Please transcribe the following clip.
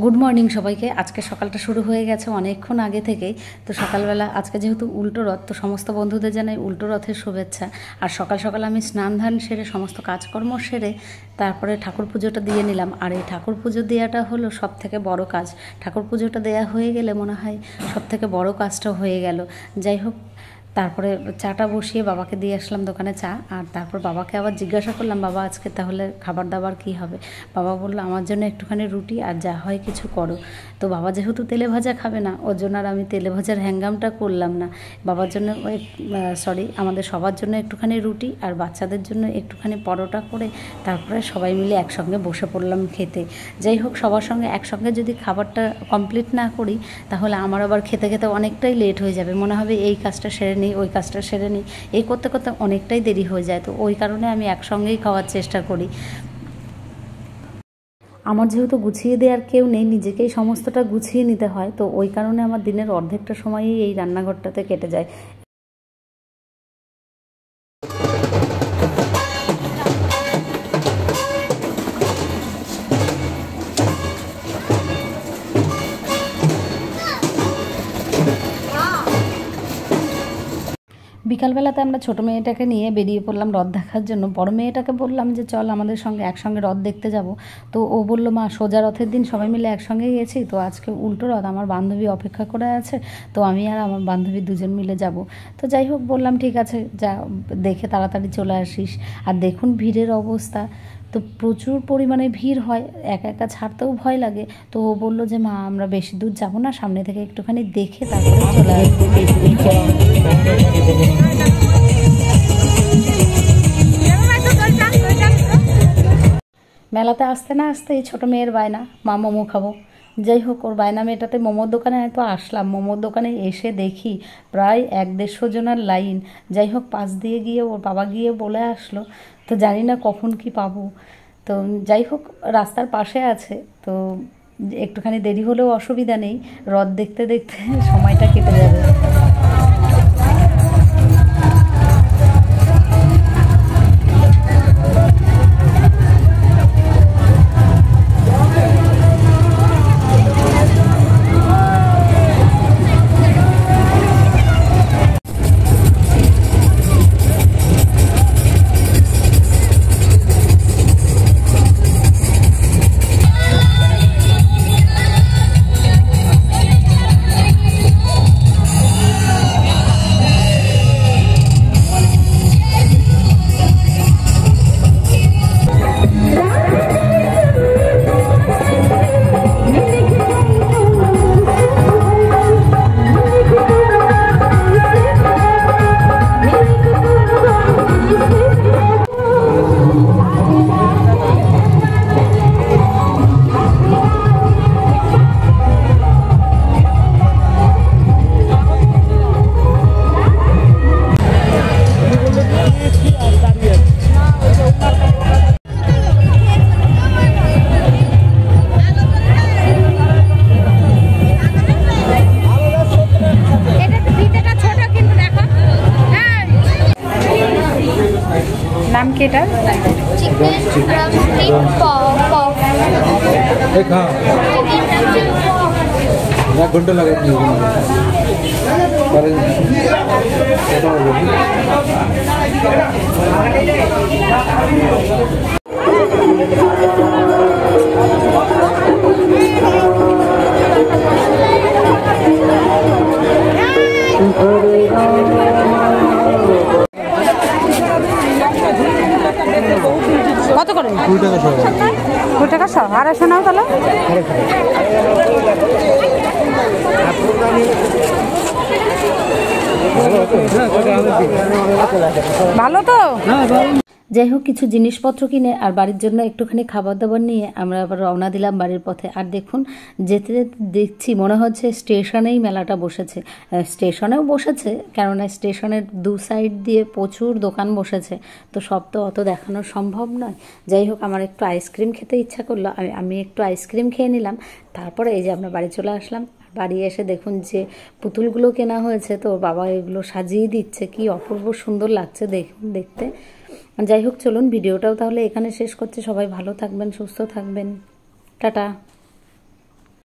Good morning সবাইকে। আজকে সকালটা শুরু হয়ে গেছে অনেকক্ষণ আগে থেকেই। তো সকালবেলা আজকে যেহেতু উল্টো রথ, তো সমস্ত বন্ধুদের জানাই উল্টো রথের শুভেচ্ছা। আর সকাল সকাল আমি স্নান ধান সেরে সমস্ত কাজকর্ম সেরে তারপরে ঠাকুর পুজোটা দিয়ে নিলাম। আর এই ঠাকুর পুজো দেওয়াটা হলো সব থেকে বড় কাজ। ঠাকুর পুজোটা দেওয়া হয়ে গেলে মনে হয় সব থেকে বড় কাজটা হয়ে গেল। যাই হোক, তারপরে চাটা বসিয়ে বাবাকে দিয়ে আসলাম দোকানে চা। আর তারপর বাবাকে আবার জিজ্ঞাসা করলাম, বাবা আজকে তাহলে খাবার দাবার কী হবে? বাবা বললো আমার জন্য একটুখানি রুটি আর যা হয় কিছু করো। তো বাবা যেহেতু তেলে ভাজা খাবে না, ওর জন্য আর আমি তেলে ভাজার হ্যাঙ্গামটা করলাম না। বাবার জন্য আমাদের সবার জন্য একটুখানি রুটি আর বাচ্চাদের জন্য একটুখানি পরোটা করে তারপরে সবাই মিলে একসঙ্গে বসে পড়লাম খেতে। যাই হোক, সবার সঙ্গে একসঙ্গে যদি খাবারটা কমপ্লিট না করি তাহলে আমার আবার খেতে খেতে অনেকটাই লেট হয়ে যাবে। মনে হবে এই কাজটা সেরে নিই, ওই কাজটা সেরে নিই, এই করতে করতে অনেকটাই দেরি হয়ে যায়। তো ওই কারণে আমি একসঙ্গেই খাওয়ার চেষ্টা করি। আমার যেহেতু গুছিয়ে দেওয়ার কেউ নেই, নিজেকেই সমস্তটা গুছিয়ে নিতে হয়। তো ওই কারণে আমার দিনের অর্ধেকটা সময়ই এই রান্নাঘরটাতে কেটে যায়। বিকালবেলাতে আমরা ছোটো মেয়েটাকে নিয়ে বেরিয়ে পড়লাম রথ দেখার জন্য। বড় মেয়েটাকে বললাম যে চল আমাদের সঙ্গে একসঙ্গে রথ দেখতে যাব। তো ও বলল, মা সোজা রথের দিন সবাই মিলে একসঙ্গে গেছি, তো আজকে উল্টো রথ, আমার বান্ধবী অপেক্ষা করে আছে, তো আমি আর আমার বান্ধবী দুজন মিলে যাব। তো যাই হোক, বললাম ঠিক আছে, যা দেখে তাড়াতাড়ি চলে আসিস। আর দেখুন ভিড়ের অবস্থা, তো প্রচুর পরিমাণে ভিড় হয়, একা একা ছাড়তেও ভয় লাগে। তো ও বললো যে মা আমরা বেশি দূর যাব না, সামনে থেকে একটুখানি দেখে তারপরে চলে আসবো। মেলাতে আসতে না আসতেই ছোটো মেয়ের বায়না, মা মোমো খাবো। যাই হোক, ওর বায়না মেটাতে মোমোর দোকানে তো আসলাম। মোমোর দোকানে এসে দেখি প্রায় 1-150 জনের লাইন। যাই হোক, পাশ দিয়ে গিয়ে ওর বাবা গিয়ে বলে আসলো, তো জানি না কখন কি পাবো। তো যাই হোক, রাস্তার পাশে আছে, তো একটুখানি দেরি হলেও অসুবিধা নেই, রথ দেখতে দেখতে সময়টা কেটে যাবে। নাম কি এটা? এক ঘন্টা লাগে। কত করে? 2 টাকা সহ। 2 টাকা সহ। আর এসে নাও তাহলে। ভালো তো। যাই হোক, কিছু জিনিসপত্র কিনে আর বাড়ির জন্য একটুখানি খাবার দাবার নিয়ে আমরা আবার রওনা দিলাম বাড়ির পথে। আর দেখুন, যেতে যেতে দেখছি মনে হচ্ছে স্টেশনেই মেলাটা বসেছে। স্টেশনেও বসেছে, কেননা স্টেশনের 2 সাইড দিয়ে প্রচুর দোকান বসেছে, তো সব তো অত দেখানো সম্ভব নয়। যাই হোক, আমার একটু আইসক্রিম খেতে ইচ্ছা করলো, আমি একটু আইসক্রিম খেয়ে নিলাম। তারপরে এই যে আমরা বাড়ি চলে আসলাম। বাড়ি এসে দেখুন যে পুতুলগুলো কেনা হয়েছে, তো বাবা এগুলো সাজিয়ে দিচ্ছে, কি অপূর্ব সুন্দর লাগছে দেখুন দেখতে। যাই হোক, চলুন ভিডিওটাও তাহলে এখানে শেষ করছি। সবাই ভালো থাকবেন, সুস্থ থাকবেন, টাটা।